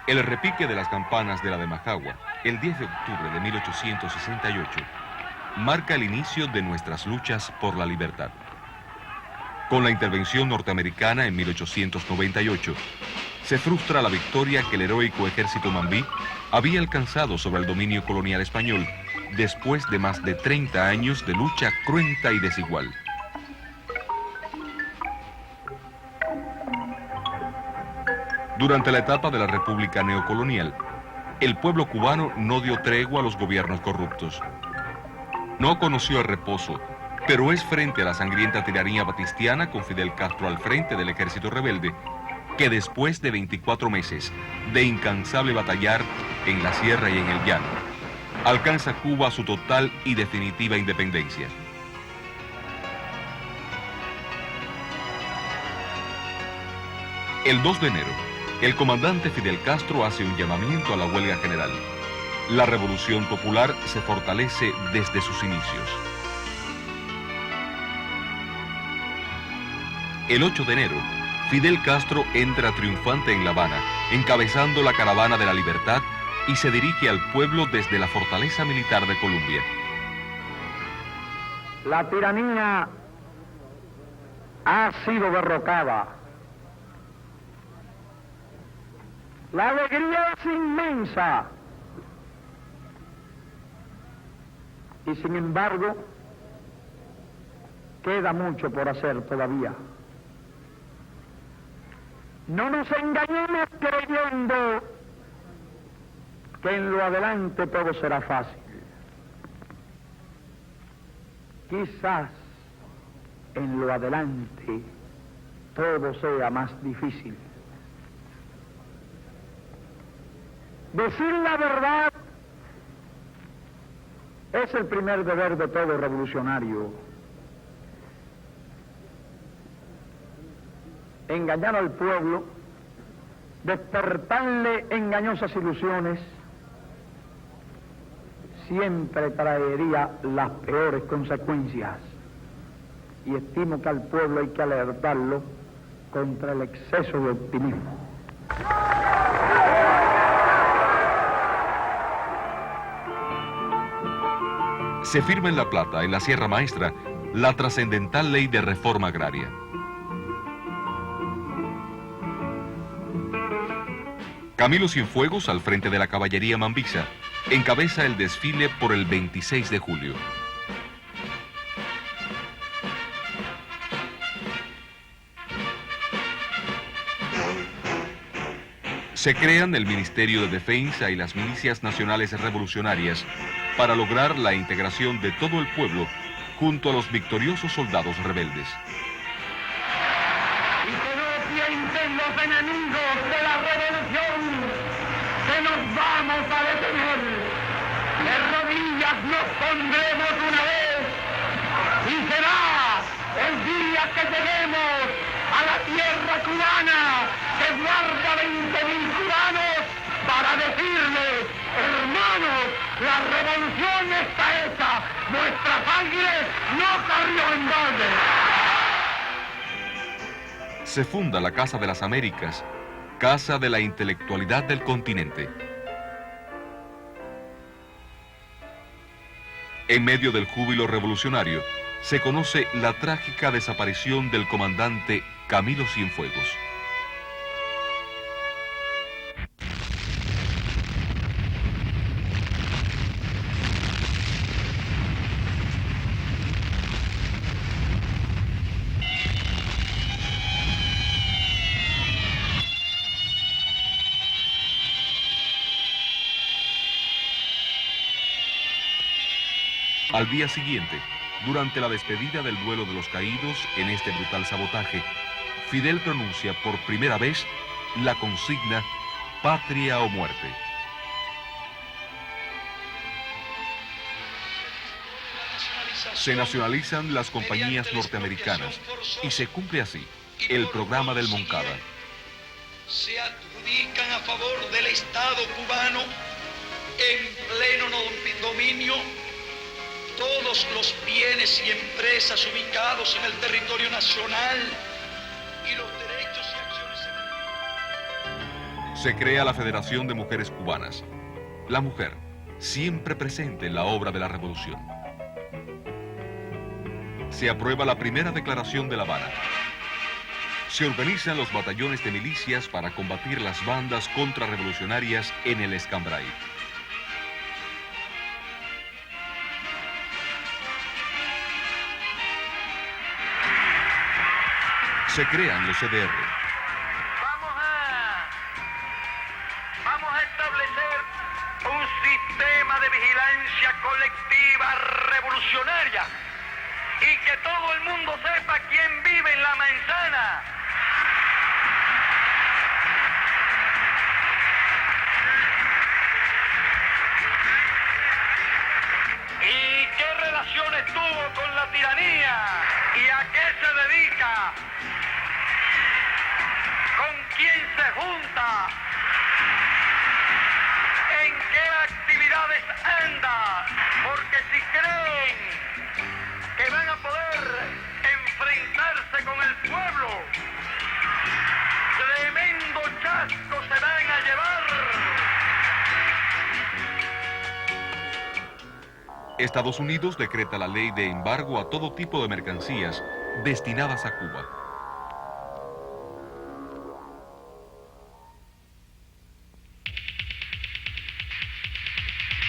El repique de las campanas de la de Majagua, el 10 de octubre de 1868, marca el inicio de nuestras luchas por la libertad. Con la intervención norteamericana en 1898, se frustra la victoria que el heroico ejército mambí había alcanzado sobre el dominio colonial español después de más de 30 años de lucha cruenta y desigual. Durante la etapa de la República neocolonial, el pueblo cubano no dio tregua a los gobiernos corruptos. No conoció el reposo, pero es frente a la sangrienta tiranía batistiana con Fidel Castro al frente del ejército rebelde que después de 24 meses de incansable batallar en la sierra y en el llano, alcanza Cuba su total y definitiva independencia. El 2 de enero, el comandante Fidel Castro hace un llamamiento a la huelga general. La revolución popular se fortalece desde sus inicios. El 8 de enero, Fidel Castro entra triunfante en La Habana, encabezando la caravana de la libertad y se dirige al pueblo desde la fortaleza militar de Colombia. La tiranía ha sido derrocada. La alegría es inmensa. Y sin embargo, queda mucho por hacer todavía. No nos engañemos creyendo que en lo adelante todo será fácil. Quizás en lo adelante todo sea más difícil. Decir la verdad es el primer deber de todo revolucionario. Engañar al pueblo, despertarle engañosas ilusiones, siempre traería las peores consecuencias. Y estimo que al pueblo hay que alertarlo contra el exceso de optimismo. Se firma en La Plata, en la Sierra Maestra, la trascendental ley de reforma agraria. Camilo Cienfuegos, al frente de la caballería mambisa, encabeza el desfile por el 26 de julio. Se crean el Ministerio de Defensa y las milicias nacionales revolucionarias para lograr la integración de todo el pueblo junto a los victoriosos soldados rebeldes. Y que no piensen los enemigos de la revolución que nos vamos a detener. De rodillas nos pondremos una vez y será el día que lleguemos a la tierra cubana que guarda 20.000 cubanos para decirles: hermanos, la revolución está hecha, nuestra sangre no corrió en balde. Se funda la Casa de las Américas, casa de la intelectualidad del continente. En medio del júbilo revolucionario, se conoce la trágica desaparición del comandante Camilo Cienfuegos. Al día siguiente, durante la despedida del duelo de los caídos en este brutal sabotaje, Fidel pronuncia por primera vez la consigna «Patria o muerte». Se nacionalizan las compañías norteamericanas y se cumple así el programa del Moncada. Se adjudican a favor del Estado cubano en pleno dominio todos los bienes y empresas ubicados en el territorio nacional y los derechos y acciones. Se crea la Federación de Mujeres Cubanas. La mujer, siempre presente en la obra de la revolución. Se aprueba la primera declaración de La Habana. Se organizan los batallones de milicias para combatir las bandas contrarrevolucionarias en el Escambray. Se crean los CDR. Vamos a establecer un sistema de vigilancia colectiva revolucionaria y que todo el mundo sepa quién vive en la manzana. ¿Y qué relaciones tuvo con la tiranía? ¿Y a qué se dedica? ¿Con quién se junta? ¿En qué actividades anda? Porque si creen que van a poder enfrentarse con el pueblo, tremendo chasco se van a llevar. Estados Unidos decreta la ley de embargo a todo tipo de mercancías destinadas a Cuba.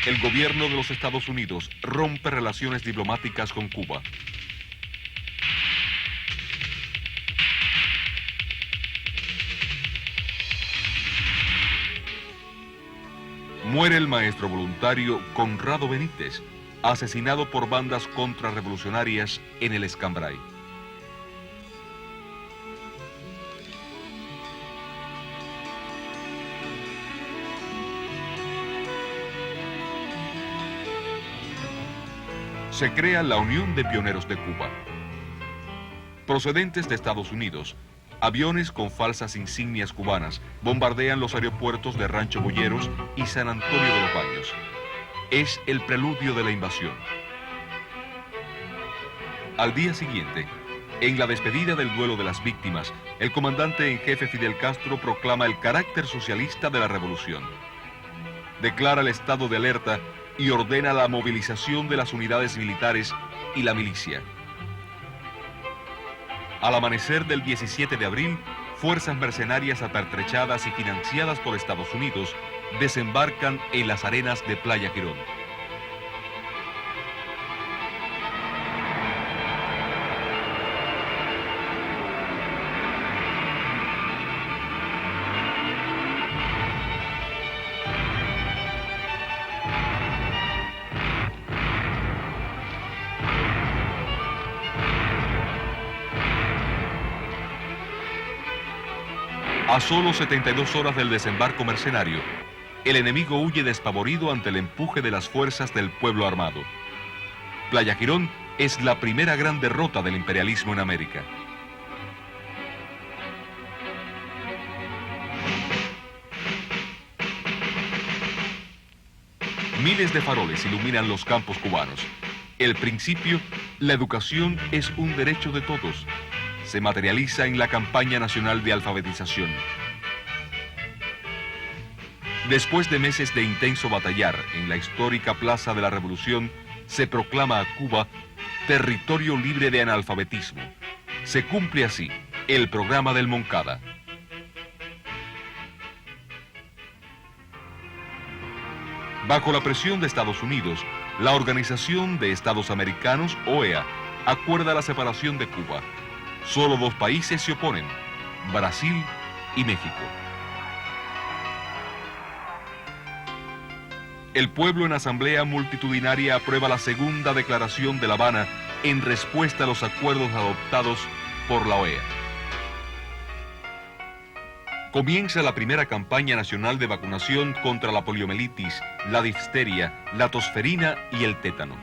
El gobierno de los Estados Unidos rompe relaciones diplomáticas con Cuba. Muere el maestro voluntario Conrado Benítez, asesinado por bandas contrarrevolucionarias en el Escambray. Se crea la Unión de Pioneros de Cuba. Procedentes de Estados Unidos, aviones con falsas insignias cubanas bombardean los aeropuertos de Rancho Boyeros y San Antonio de los Baños. Es el preludio de la invasión. Al día siguiente, en la despedida del duelo de las víctimas, el comandante en jefe Fidel Castro proclama el carácter socialista de la revolución. Declara el estado de alerta y ordena la movilización de las unidades militares y la milicia. Al amanecer del 17 de abril, fuerzas mercenarias apertrechadas y financiadas por Estados Unidos desembarcan en las arenas de Playa Girón. A solo 72 horas del desembarco mercenario, el enemigo huye despavorido ante el empuje de las fuerzas del pueblo armado. Playa Girón es la primera gran derrota del imperialismo en América. Miles de faroles iluminan los campos cubanos. El principio, la educación es un derecho de todos, se materializa en la campaña nacional de alfabetización. Después de meses de intenso batallar en la histórica Plaza de la Revolución, se proclama a Cuba territorio libre de analfabetismo. Se cumple así el programa del Moncada. Bajo la presión de Estados Unidos, la Organización de Estados Americanos, OEA, acuerda la separación de Cuba. Solo dos países se oponen, Brasil y México. El pueblo en asamblea multitudinaria aprueba la segunda declaración de La Habana en respuesta a los acuerdos adoptados por la OEA. Comienza la primera campaña nacional de vacunación contra la poliomielitis, la difteria, la tosferina y el tétano.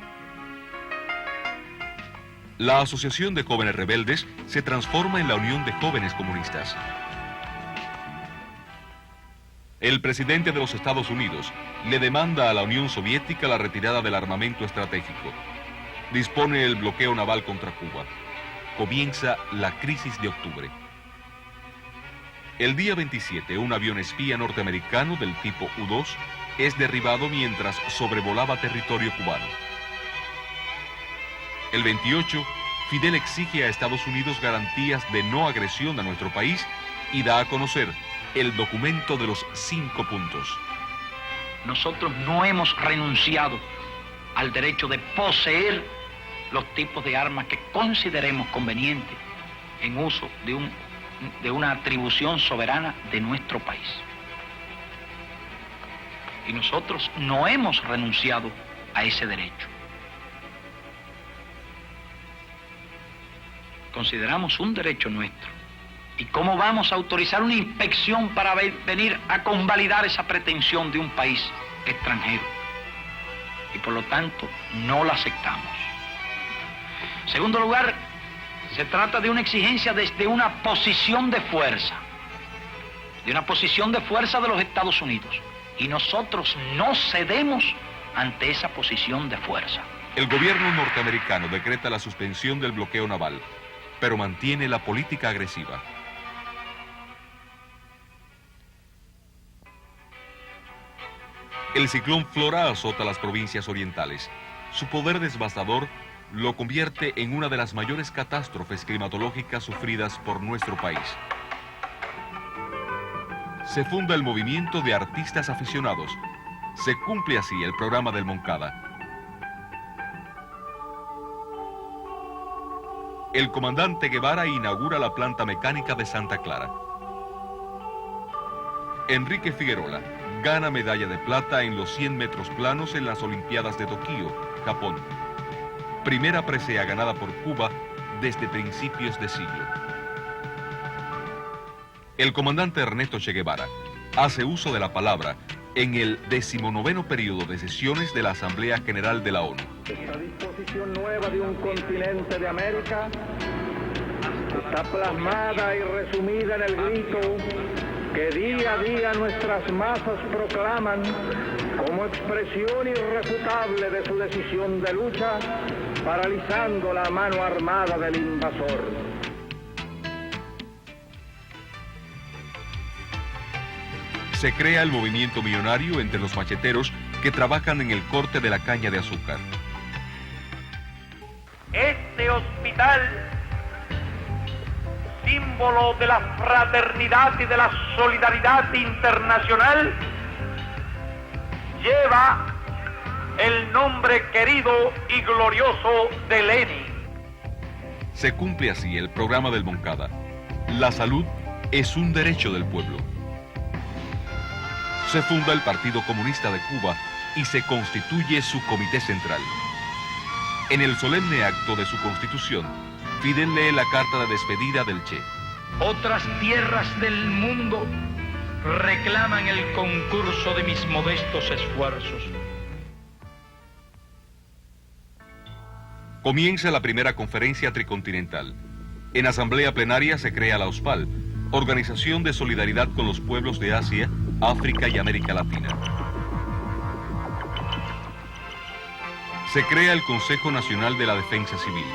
La Asociación de Jóvenes Rebeldes se transforma en la Unión de Jóvenes Comunistas. El presidente de los Estados Unidos le demanda a la Unión Soviética la retirada del armamento estratégico. Dispone el bloqueo naval contra Cuba. Comienza la crisis de octubre. El día 27, un avión espía norteamericano del tipo U-2 es derribado mientras sobrevolaba territorio cubano. El 28, Fidel exige a Estados Unidos garantías de no agresión a nuestro país y da a conocer el documento de los 5 puntos. Nosotros no hemos renunciado al derecho de poseer los tipos de armas que consideremos convenientes en uso de una atribución soberana de nuestro país. Y nosotros no hemos renunciado a ese derecho. Consideramos un derecho nuestro. ¿Y cómo vamos a autorizar una inspección para venir a convalidar esa pretensión de un país extranjero? Y por lo tanto, no la aceptamos. En segundo lugar, se trata de una exigencia desde una posición de fuerza. De una posición de fuerza de los Estados Unidos. Y nosotros no cedemos ante esa posición de fuerza. El gobierno norteamericano decreta la suspensión del bloqueo naval, pero mantiene la política agresiva. El ciclón Flora azota las provincias orientales. Su poder devastador lo convierte en una de las mayores catástrofes climatológicas sufridas por nuestro país. Se funda el movimiento de artistas aficionados. Se cumple así el programa del Moncada. El comandante Guevara inaugura la planta mecánica de Santa Clara. Enrique Figueroa gana medalla de plata en los 100 metros planos en las Olimpiadas de Tokio, Japón. Primera presea ganada por Cuba desde principios de siglo. El comandante Ernesto Che Guevara hace uso de la palabra en el 19º periodo de sesiones de la Asamblea General de la ONU. Esta disposición nueva de un continente de América está plasmada y resumida en el grito que día a día nuestras masas proclaman como expresión irrefutable de su decisión de lucha, paralizando la mano armada del invasor. Se crea el movimiento millonario entre los macheteros que trabajan en el corte de la caña de azúcar. Este hospital, símbolo de la fraternidad y de la solidaridad internacional, lleva el nombre querido y glorioso de Lenin. Se cumple así el programa del Moncada. La salud es un derecho del pueblo. Se funda el Partido Comunista de Cuba y se constituye su comité central. En el solemne acto de su constitución, Fidel lee la carta de despedida del Che. Otras tierras del mundo reclaman el concurso de mis modestos esfuerzos. Comienza la primera conferencia tricontinental. En asamblea plenaria se crea la OSPAL, Organización de Solidaridad con los Pueblos de Asia, África y América Latina. Se crea el Consejo Nacional de la Defensa Civil.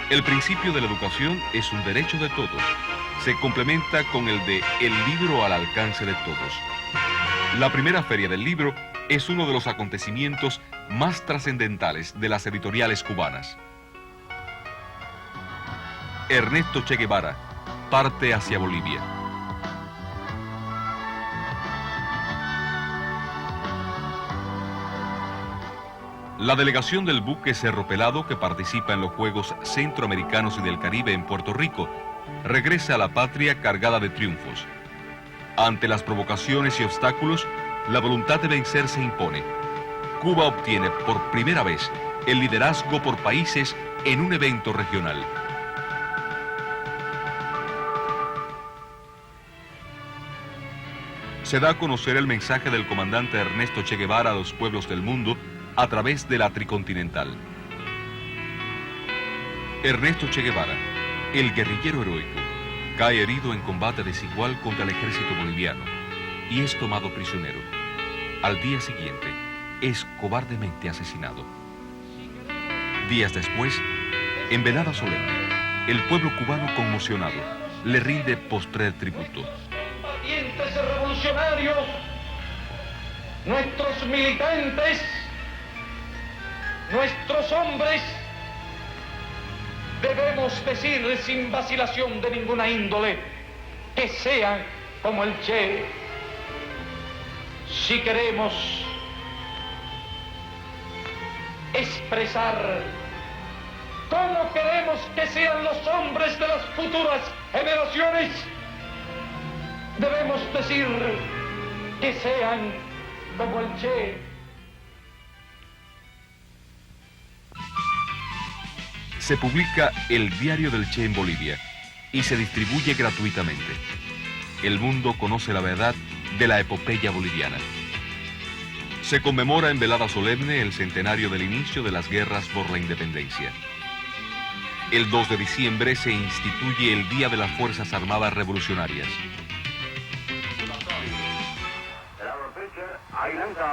El principio de la educación es un derecho de todos. Se complementa con el de el libro al alcance de todos. La primera feria del libro es uno de los acontecimientos más trascendentales de las editoriales cubanas. Ernesto Che Guevara parte hacia Bolivia. La delegación del buque Cerro Pelado, que participa en los Juegos Centroamericanos y del Caribe en Puerto Rico, regresa a la patria cargada de triunfos. Ante las provocaciones y obstáculos, la voluntad de vencer se impone. Cuba obtiene por primera vez el liderazgo por países en un evento regional. Se da a conocer el mensaje del comandante Ernesto Che Guevara a los pueblos del mundo a través de la Tricontinental. Ernesto Che Guevara, el guerrillero heroico, cae herido en combate desigual contra el ejército boliviano y es tomado prisionero. Al día siguiente, es cobardemente asesinado. Días después, en velada solemne, el pueblo cubano conmocionado le rinde postrer tributo. Combatientes revolucionarios, nuestros militantes, nuestros hombres, debemos decir sin vacilación de ninguna índole que sean como el Che. Si queremos expresar cómo queremos que sean los hombres de las futuras generaciones, debemos decir que sean como el Che. Se publica el Diario del Che en Bolivia y se distribuye gratuitamente. El mundo conoce la verdad de la epopeya boliviana. Se conmemora en velada solemne el centenario del inicio de las guerras por la independencia. El 2 de diciembre se instituye el Día de las Fuerzas Armadas Revolucionarias.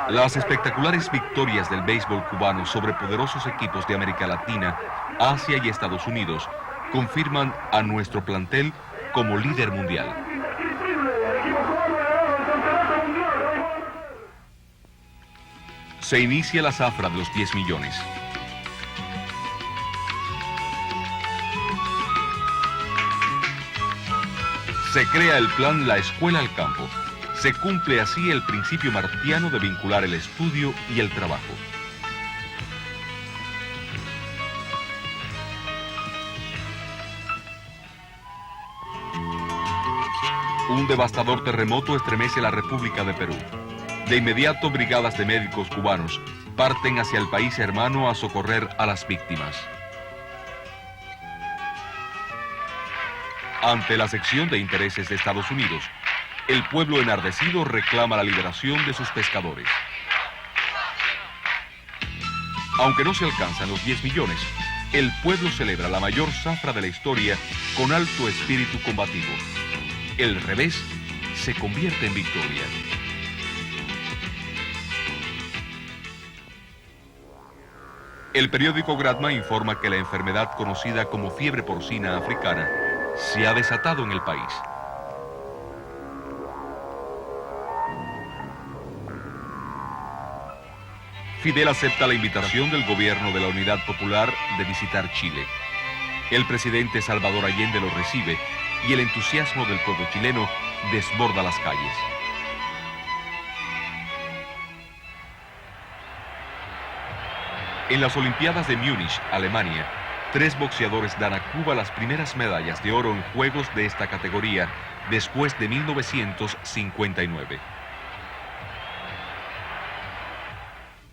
Las espectaculares victorias del béisbol cubano sobre poderosos equipos de América Latina, Asia y Estados Unidos confirman a nuestro plantel como líder mundial. Se inicia la zafra de los 10 millones. Se crea el plan La Escuela al Campo. Se cumple así el principio martiano de vincular el estudio y el trabajo. Un devastador terremoto estremece la República de Perú. De inmediato, brigadas de médicos cubanos parten hacia el país hermano a socorrer a las víctimas. Ante la sección de intereses de Estados Unidos, el pueblo enardecido reclama la liberación de sus pescadores. Aunque no se alcanzan los 10 millones, el pueblo celebra la mayor zafra de la historia con alto espíritu combativo. El revés se convierte en victoria. El periódico Gradma informa que la enfermedad conocida como fiebre porcina africana se ha desatado en el país. Fidel acepta la invitación del gobierno de la Unidad Popular de visitar Chile. El presidente Salvador Allende lo recibe y el entusiasmo del pueblo chileno desborda las calles. En las Olimpiadas de Múnich, Alemania, 3 boxeadores dan a Cuba las primeras medallas de oro en juegos de esta categoría después de 1959.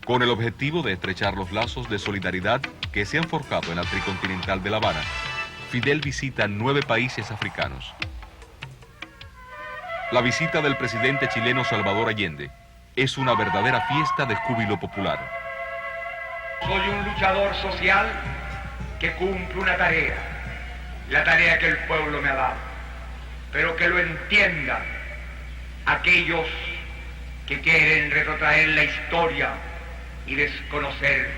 Con el objetivo de estrechar los lazos de solidaridad que se han forjado en la tricontinental de La Habana, Fidel visita 9 países africanos. La visita del presidente chileno Salvador Allende es una verdadera fiesta de júbilo popular. Soy un luchador social que cumple una tarea, la tarea que el pueblo me ha dado, pero que lo entiendan aquellos que quieren retrotraer la historia y desconocer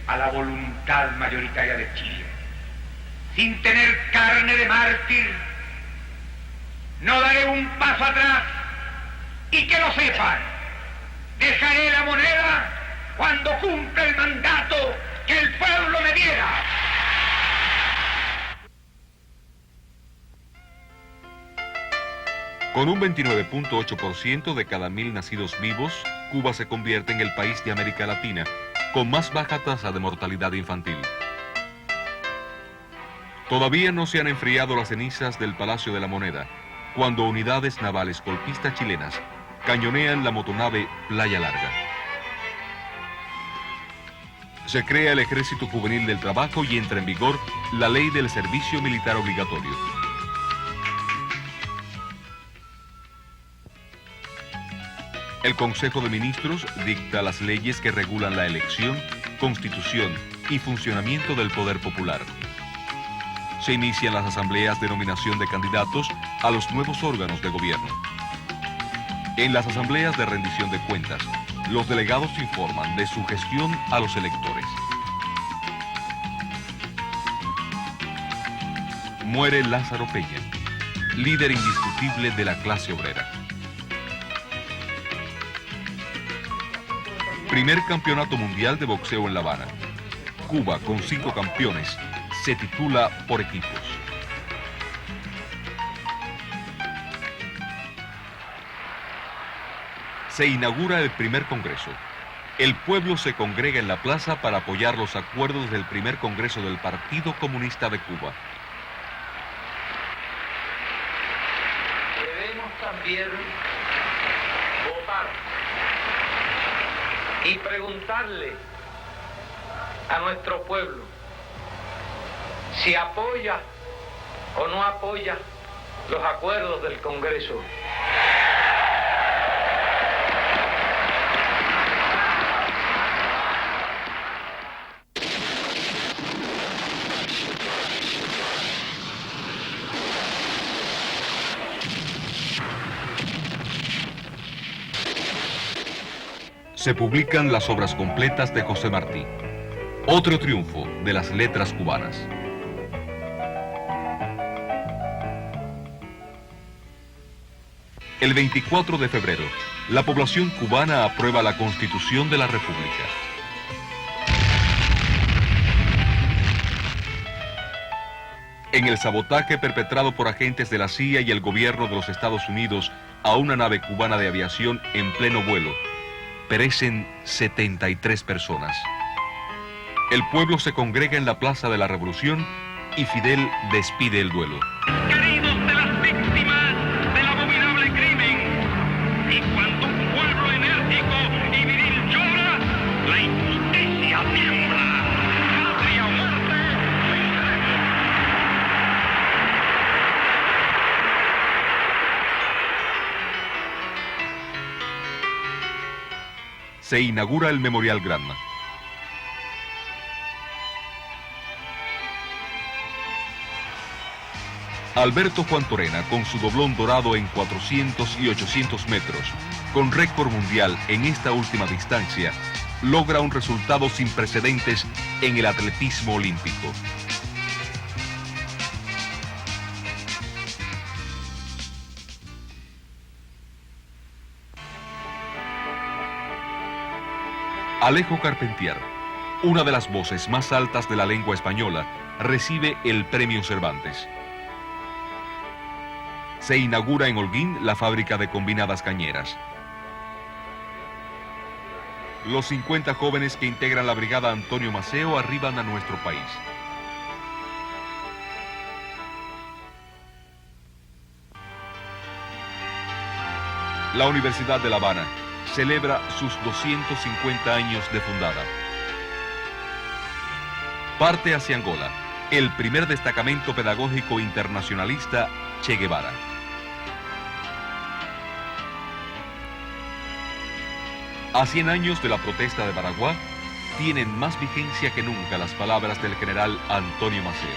a la voluntad mayoritaria de Chile. Sin tener carne de mártir, no daré un paso atrás, y que lo sepan, dejaré la moneda cuando cumpla el mandato que el pueblo me diera. Con un 29.8% de cada 1.000 nacidos vivos, Cuba se convierte en el país de América Latina con más baja tasa de mortalidad infantil. Todavía no se han enfriado las cenizas del Palacio de la Moneda, cuando unidades navales golpistas chilenas cañonean la motonave Playa Larga. Se crea el Ejército Juvenil del Trabajo y entra en vigor la Ley del Servicio Militar Obligatorio. El Consejo de Ministros dicta las leyes que regulan la elección, constitución y funcionamiento del poder popular. Se inician las asambleas de nominación de candidatos a los nuevos órganos de gobierno. En las asambleas de rendición de cuentas, los delegados informan de su gestión a los electores. Muere Lázaro Peña. líder indiscutible de la clase obrera. Primer campeonato mundial de boxeo en La Habana. Cuba, con 5 campeones, se titula por equipos. Se inaugura el primer congreso. El pueblo se congrega en la plaza para apoyar los acuerdos del primer congreso del Partido Comunista de Cuba. Debemos también votar y preguntarle a nuestro pueblo si apoya o no apoya los acuerdos del Congreso. Se publican las obras completas de José Martí. Otro triunfo de las letras cubanas. El 24 de febrero, la población cubana aprueba la Constitución de la República. En el sabotaje perpetrado por agentes de la CIA y el gobierno de los Estados Unidos a una nave cubana de aviación en pleno vuelo, perecen 73 personas. El pueblo se congrega en la Plaza de la Revolución y Fidel despide el duelo. Queridos de las víctimas del abominable crimen, y cuando un pueblo enérgico y viril llora, la injusticia tiembla. Patria o muerte, Se inaugura el Memorial Granma. Alberto Juan Torena, con su doblón dorado en 400 y 800 metros, con récord mundial en esta última distancia, logra un resultado sin precedentes en el atletismo olímpico. Alejo Carpentier, una de las voces más altas de la lengua española, recibe el Premio Cervantes. Se inaugura en Holguín la fábrica de combinadas cañeras. Los 50 jóvenes que integran la brigada Antonio Maceo arriban a nuestro país. La Universidad de La Habana celebra sus 250 años de fundada. Parte hacia Angola el primer destacamento pedagógico internacionalista, Che Guevara. A 100 años de la protesta de Baraguá, tienen más vigencia que nunca las palabras del general Antonio Maceo.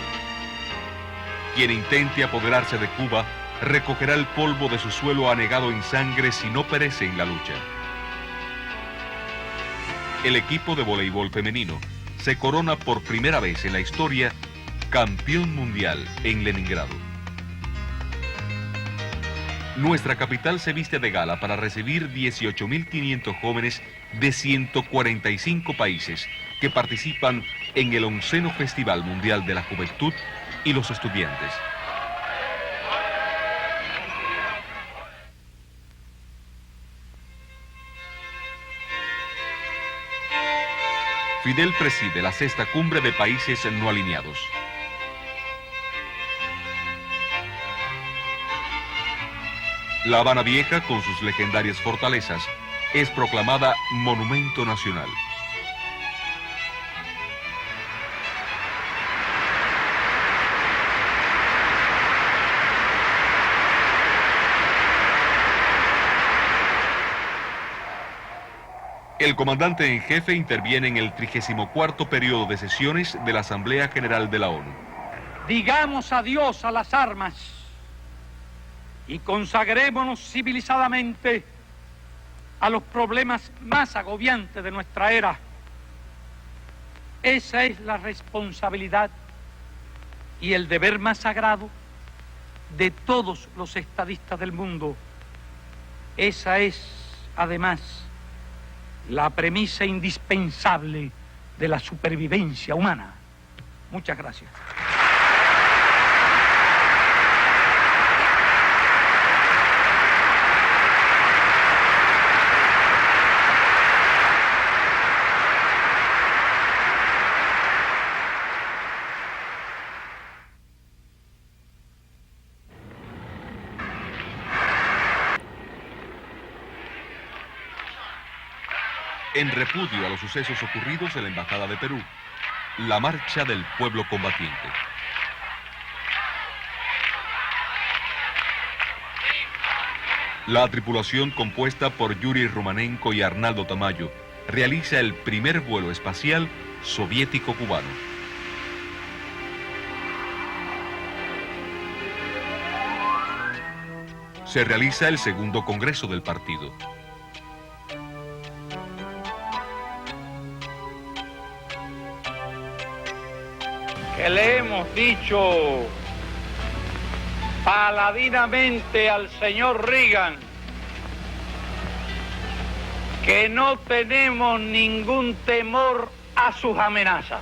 Quien intente apoderarse de Cuba, recogerá el polvo de su suelo anegado en sangre si no perece en la lucha. El equipo de voleibol femenino se corona por primera vez en la historia campeón mundial en Leningrado. Nuestra capital se viste de gala para recibir 18.500 jóvenes de 145 países que participan en el 11º Festival Mundial de la Juventud y los Estudiantes. Fidel preside la 6ª cumbre de países no alineados. La Habana Vieja, con sus legendarias fortalezas, es proclamada Monumento Nacional. El comandante en jefe interviene en el 34º periodo de sesiones de la Asamblea General de la ONU. Digamos adiós a las armas y consagrémonos civilizadamente a los problemas más agobiantes de nuestra era. Esa es la responsabilidad y el deber más sagrado de todos los estadistas del mundo. Esa es, además, la premisa indispensable de la supervivencia humana. Muchas gracias. En repudio a los sucesos ocurridos en la Embajada de Perú, la marcha del pueblo combatiente. La tripulación compuesta por Yuri Romanenko y Arnaldo Tamayo realiza el primer vuelo espacial soviético-cubano. Se realiza el segundo congreso del partido. Que le hemos dicho paladinamente al señor Reagan que no tenemos ningún temor a sus amenazas.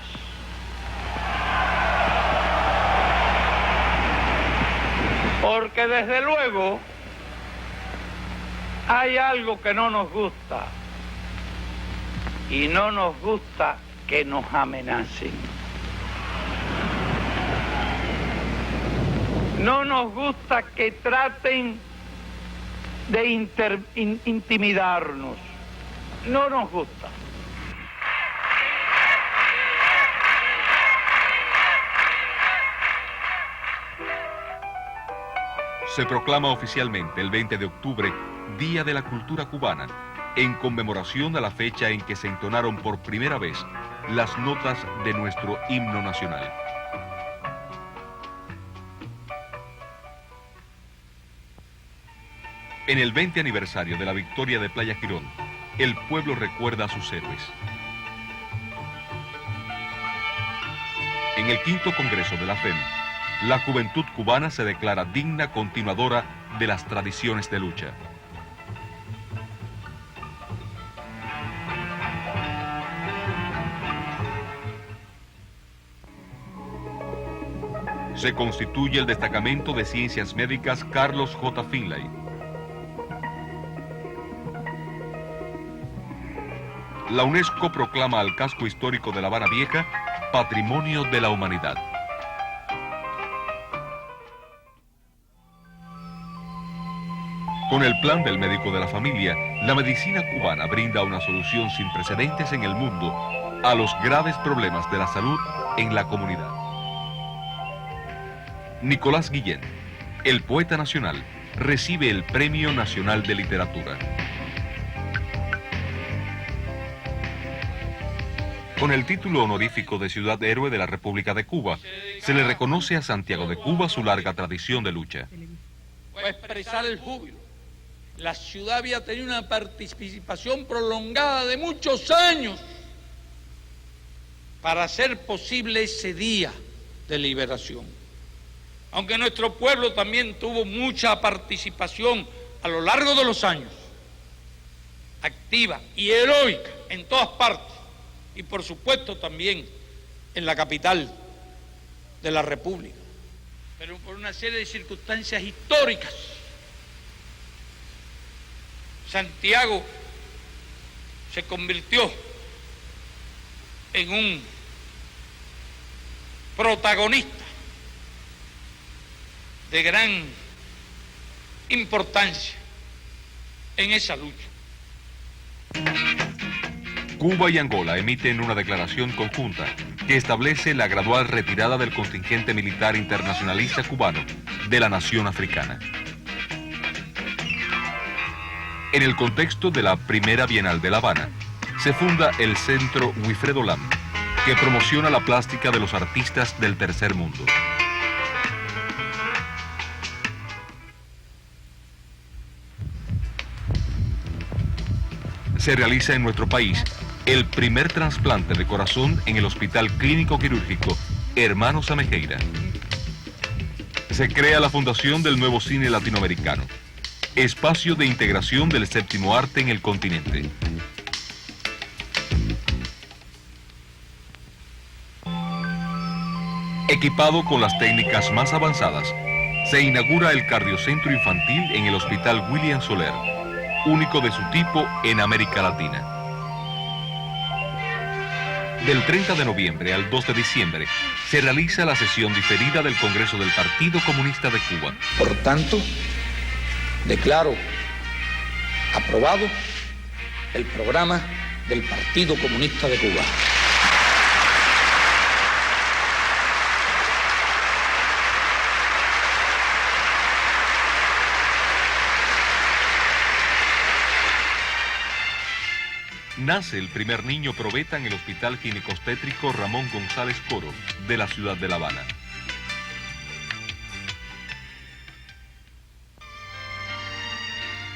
Porque desde luego hay algo que no nos gusta, y no nos gusta que nos amenacen. No nos gusta que traten de intimidarnos. No nos gusta. Se proclama oficialmente el 20 de octubre Día de la Cultura Cubana, en conmemoración a la fecha en que se entonaron por primera vez las notas de nuestro himno nacional. En el 20 aniversario de la victoria de Playa Girón, el pueblo recuerda a sus héroes. En el quinto congreso de la FEM, la juventud cubana se declara digna continuadora de las tradiciones de lucha. Se constituye el destacamento de ciencias médicas Carlos J. Finlay. La UNESCO proclama al casco histórico de La Habana Vieja Patrimonio de la Humanidad. Con el plan del médico de la familia, la medicina cubana brinda una solución sin precedentes en el mundo a los graves problemas de la salud en la comunidad. Nicolás Guillén, el poeta nacional, recibe el Premio Nacional de Literatura. Con el título honorífico de Ciudad Héroe de la República de Cuba, se le reconoce a Santiago de Cuba su larga tradición de lucha. Para expresar el júbilo. La ciudad había tenido una participación prolongada de muchos años para hacer posible ese día de liberación. Aunque nuestro pueblo también tuvo mucha participación a lo largo de los años, activa y heroica en todas partes, y por supuesto también en la capital de la República. Pero por una serie de circunstancias históricas, Santiago se convirtió en un protagonista de gran importancia en esa lucha. Cuba y Angola emiten una declaración conjunta que establece la gradual retirada del contingente militar internacionalista cubano de la nación africana. En el contexto de la primera Bienal de La Habana, se funda el Centro Wilfredo Lam, que promociona la plástica de los artistas del tercer mundo. Se realiza en nuestro país el primer trasplante de corazón en el Hospital Clínico Quirúrgico Hermanos Amejeira. Se crea la fundación del nuevo cine latinoamericano, espacio de integración del séptimo arte en el continente. Equipado con las técnicas más avanzadas, se inaugura el cardiocentro infantil en el Hospital William Soler, único de su tipo en América Latina. Del 30 de noviembre al 2 de diciembre se realiza la sesión diferida del Congreso del Partido Comunista de Cuba. Por tanto, declaro aprobado el programa del Partido Comunista de Cuba. Nace el primer niño probeta en el Hospital Ginecostétrico Ramón González Coro de la ciudad de La Habana.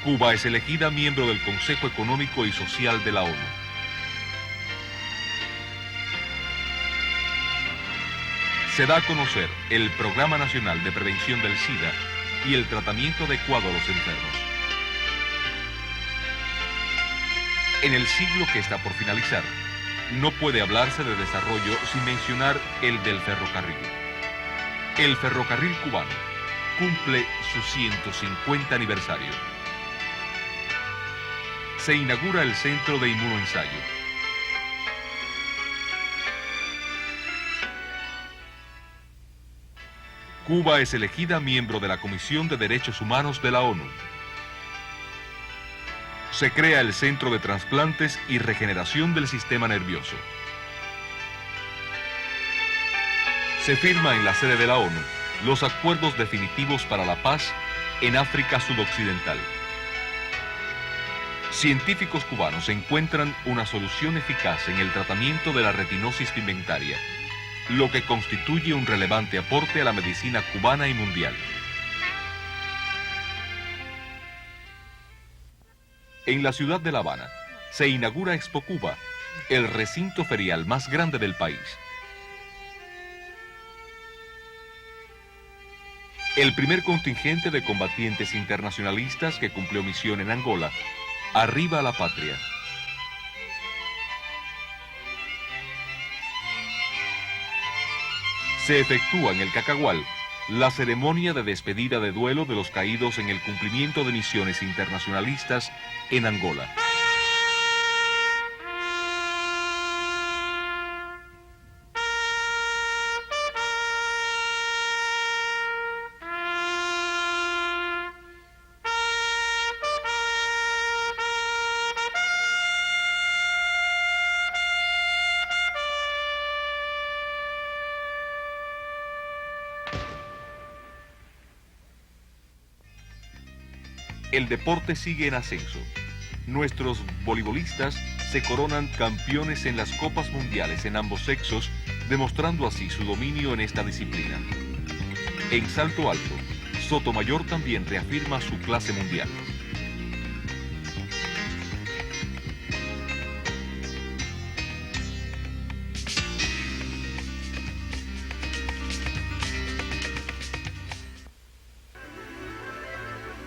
Cuba es elegida miembro del Consejo Económico y Social de la ONU. Se da a conocer el Programa Nacional de Prevención del SIDA y el tratamiento adecuado a los enfermos. En el siglo que está por finalizar, no puede hablarse de desarrollo sin mencionar el del ferrocarril. El ferrocarril cubano cumple su 150 aniversario. Se inaugura el Centro de Inmunoensayo. Cuba es elegida miembro de la Comisión de Derechos Humanos de la ONU. Se crea el Centro de Trasplantes y Regeneración del Sistema Nervioso. Se firma en la sede de la ONU los acuerdos definitivos para la paz en África Sudoccidental. Científicos cubanos encuentran una solución eficaz en el tratamiento de la retinosis pigmentaria, lo que constituye un relevante aporte a la medicina cubana y mundial. En la ciudad de La Habana se inaugura Expo Cuba, el recinto ferial más grande del país. El primer contingente de combatientes internacionalistas que cumplió misión en Angola arriba a la patria. Se efectúa en el Cacagual la ceremonia de despedida de duelo de los caídos en el cumplimiento de misiones internacionalistas en Angola. El deporte sigue en ascenso. Nuestros voleibolistas se coronan campeones en las Copas Mundiales en ambos sexos, demostrando así su dominio en esta disciplina. En salto alto, Sotomayor también reafirma su clase mundial.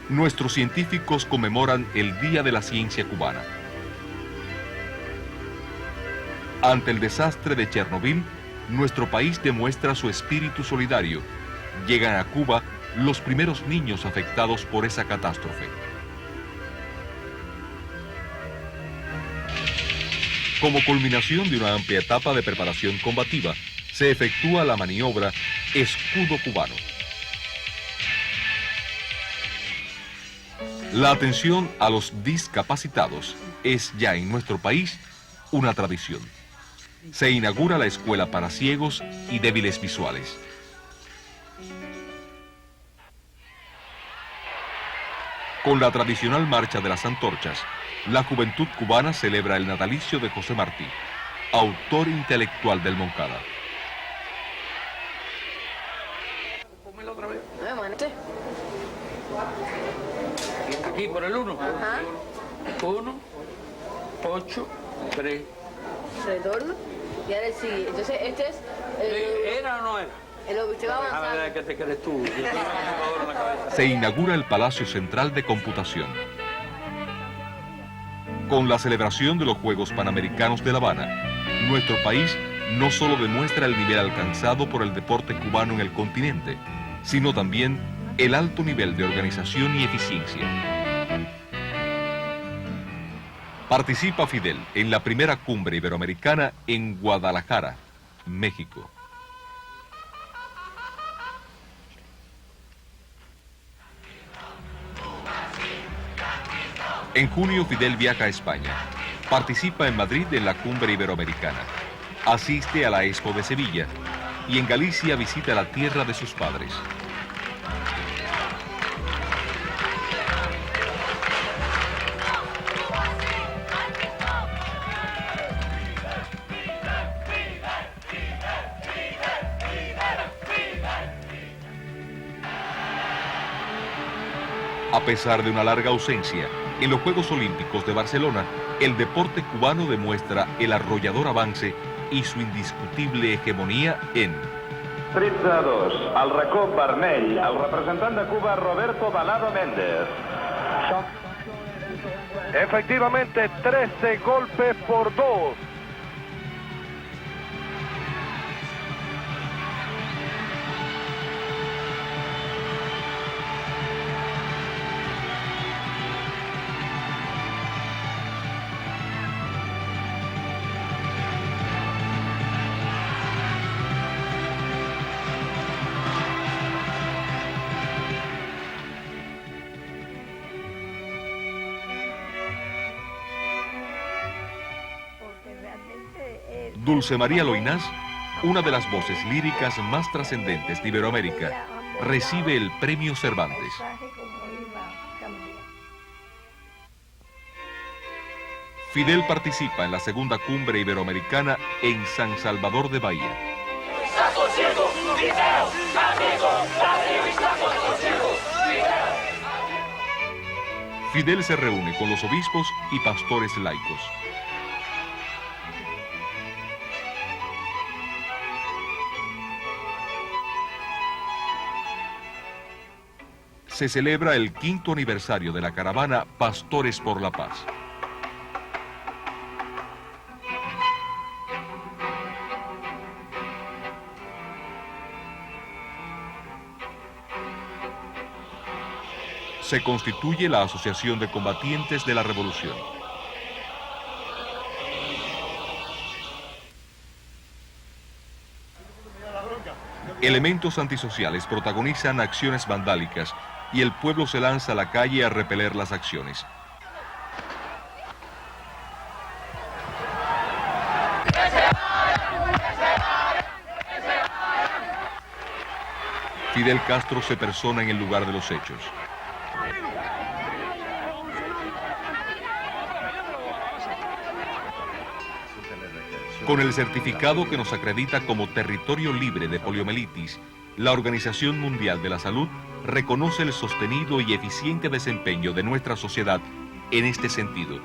Nuestros científicos conmemoran el Día de la Ciencia Cubana. Ante el desastre de Chernobyl, nuestro país demuestra su espíritu solidario. Llegan a Cuba los primeros niños afectados por esa catástrofe. Como culminación de una amplia etapa de preparación combativa, se efectúa la maniobra Escudo Cubano. La atención a los discapacitados es ya en nuestro país una tradición. Se inaugura la Escuela para Ciegos y Débiles Visuales. Con la tradicional marcha de las antorchas, la juventud cubana celebra el natalicio de José Martí, autor intelectual del Moncada. Pónmelo otra vez. Aquí por el 1. Ajá. 1, 8, 3. Retorno. Y ahora el siguiente. Entonces, este es el... ¿Era o no era? que te crees tú. Yo tengo una computadora en la cabeza. Se inaugura el Palacio Central de Computación. Con la celebración de los Juegos Panamericanos de La Habana, nuestro país no solo demuestra el nivel alcanzado por el deporte cubano en el continente, sino también el alto nivel de organización y eficiencia. Participa Fidel en la primera cumbre iberoamericana en Guadalajara, México. En junio Fidel viaja a España. Participa en Madrid en la cumbre iberoamericana. Asiste a la Expo de Sevilla y en Galicia visita la tierra de sus padres. A pesar de una larga ausencia, en los Juegos Olímpicos de Barcelona, el deporte cubano demuestra el arrollador avance y su indiscutible hegemonía en 13-2, al racó vermell, el representant de Cuba, Roberto Balado Méndez. Efectivamente, 13 golpes por 2. Dulce María Loinás, una de las voces líricas más trascendentes de Iberoamérica, recibe el Premio Cervantes. Fidel participa en la segunda cumbre iberoamericana en San Salvador de Bahía. Fidel se reúne con los obispos y pastores laicos. Se celebra el 5º aniversario de la caravana Pastores por la Paz. Se constituye la Asociación de Combatientes de la Revolución. Elementos antisociales protagonizan acciones vandálicas y el pueblo se lanza a la calle a repeler las acciones. Fidel Castro se persona en el lugar de los hechos. Con el certificado que nos acredita como territorio libre de poliomielitis, la Organización Mundial de la Salud reconoce el sostenido y eficiente desempeño de nuestra sociedad en este sentido.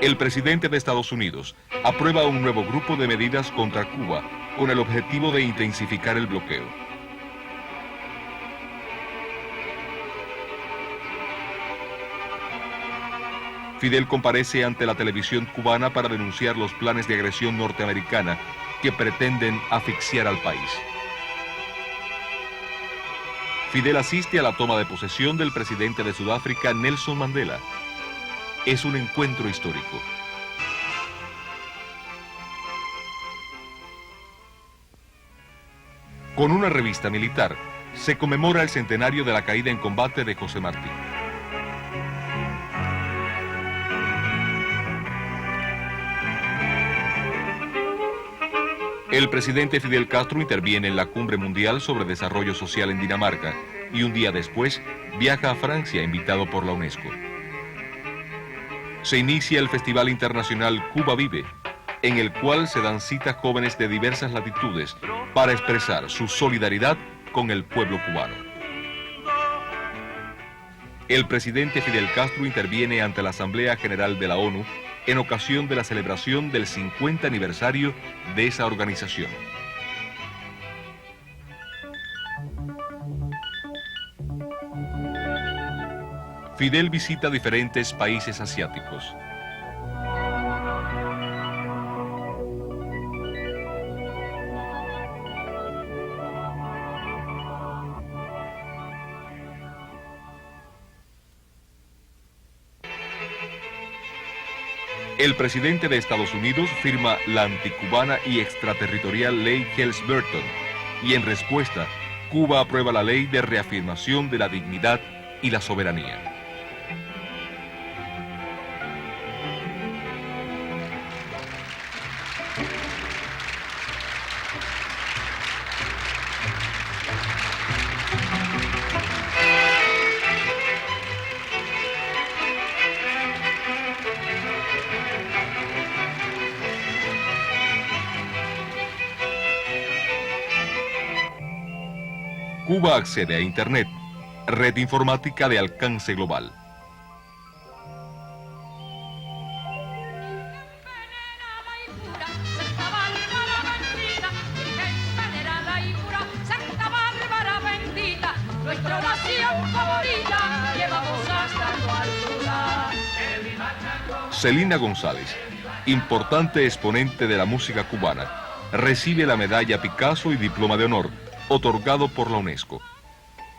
El presidente de Estados Unidos aprueba un nuevo grupo de medidas contra Cuba con el objetivo de intensificar el bloqueo. Fidel comparece ante la televisión cubana para denunciar los planes de agresión norteamericana que pretenden asfixiar al país. Fidel asiste a la toma de posesión del presidente de Sudáfrica, Nelson Mandela. Es un encuentro histórico. Con una revista militar, se conmemora el centenario de la caída en combate de José Martí. El presidente Fidel Castro interviene en la Cumbre Mundial sobre Desarrollo Social en Dinamarca y un día después viaja a Francia invitado por la UNESCO. Se inicia el Festival Internacional Cuba Vive, en el cual se dan cita jóvenes de diversas latitudes para expresar su solidaridad con el pueblo cubano. El presidente Fidel Castro interviene ante la Asamblea General de la ONU en ocasión de la celebración del 50 aniversario de esa organización. Fidel visita diferentes países asiáticos. El presidente de Estados Unidos firma la anticubana y extraterritorial ley Helms-Burton, y en respuesta, Cuba aprueba la ley de reafirmación de la dignidad y la soberanía. Cuba accede a Internet, red informática de alcance global. Celina González, importante exponente de la música cubana, recibe la medalla Picasso y diploma de honor, otorgado por la UNESCO.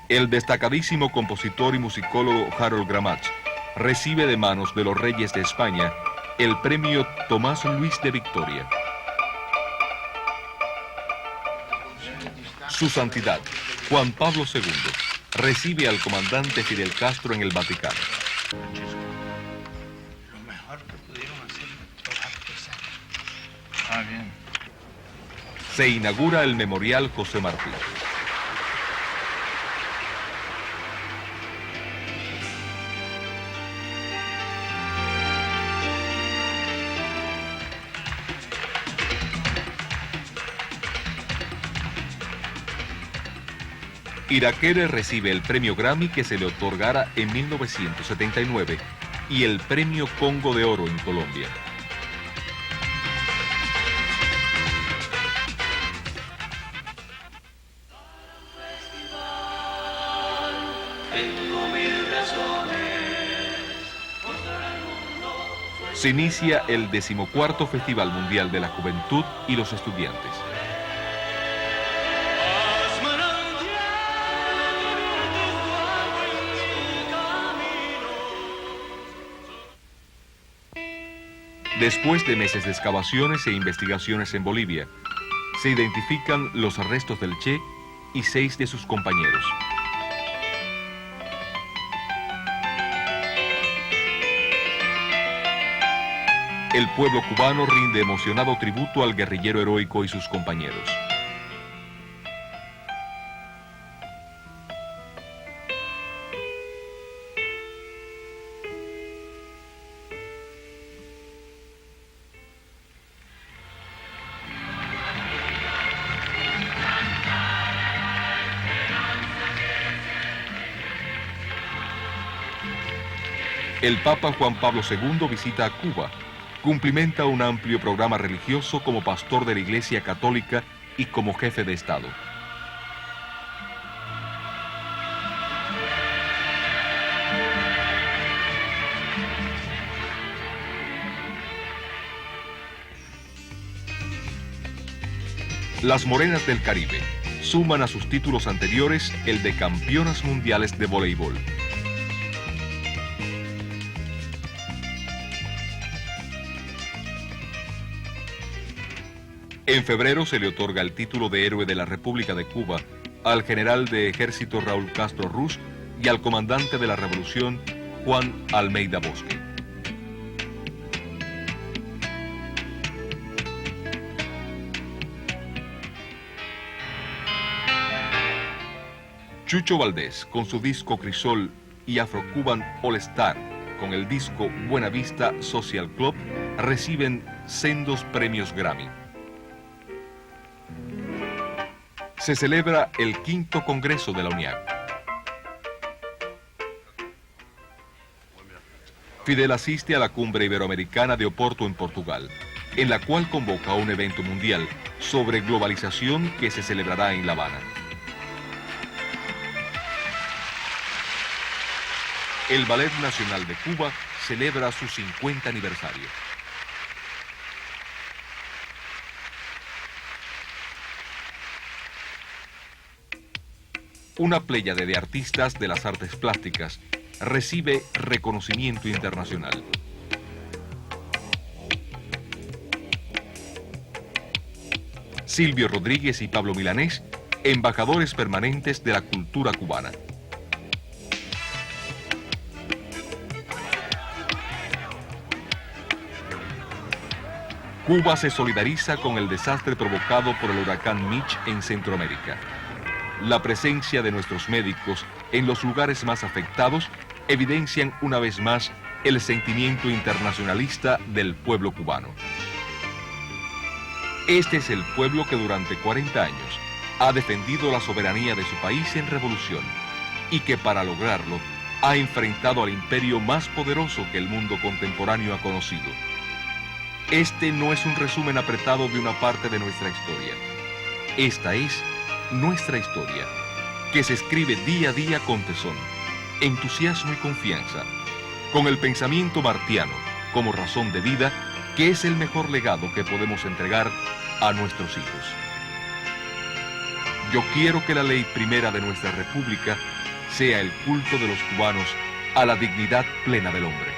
El destacadísimo compositor y musicólogo Harold Gramach recibe de manos de los reyes de España el premio Tomás Luis de Victoria. Su Santidad, Juan Pablo II, recibe al comandante Fidel Castro en el Vaticano. Lo mejor que pudieron hacer nuestros artesanos. Bien. Se inaugura el Memorial José Martí. Irakere recibe el premio Grammy que se le otorgara en 1979 y el premio Congo de Oro en Colombia. Se inicia el 14º Festival Mundial de la Juventud y los Estudiantes. Después de meses de excavaciones e investigaciones en Bolivia, se identifican los restos del Che y 6 de sus compañeros. El pueblo cubano rinde emocionado tributo al guerrillero heroico y sus compañeros. El Papa Juan Pablo II visita a Cuba, cumplimenta un amplio programa religioso como pastor de la Iglesia Católica y como jefe de Estado. Las Morenas del Caribe suman a sus títulos anteriores el de campeonas mundiales de voleibol. En febrero se le otorga el título de Héroe de la República de Cuba al general de ejército Raúl Castro Ruz y al comandante de la Revolución Juan Almeida Bosque. Chucho Valdés, con su disco Crisol y Afro-Cuban All Star, con el disco Buena Vista Social Club, reciben sendos premios Grammy. Se celebra el 5º Congreso de la UNIAC. Fidel asiste a la cumbre iberoamericana de Oporto en Portugal, en la cual convoca un evento mundial sobre globalización que se celebrará en La Habana. El Ballet Nacional de Cuba celebra su 50 aniversario. Una pléyade de artistas de las artes plásticas recibe reconocimiento internacional. Silvio Rodríguez y Pablo Milanés, embajadores permanentes de la cultura cubana. Cuba se solidariza con el desastre provocado por el huracán Mitch en Centroamérica. La presencia de nuestros médicos en los lugares más afectados evidencian una vez más el sentimiento internacionalista del pueblo cubano. Este es el pueblo que durante 40 años ha defendido la soberanía de su país en revolución y que para lograrlo ha enfrentado al imperio más poderoso que el mundo contemporáneo ha conocido. Este no es un resumen apretado de una parte de nuestra historia. Esta es nuestra historia, que se escribe día a día con tesón, entusiasmo y confianza, con el pensamiento martiano como razón de vida, que es el mejor legado que podemos entregar a nuestros hijos. Yo quiero que la ley primera de nuestra República sea el culto de los cubanos a la dignidad plena del hombre.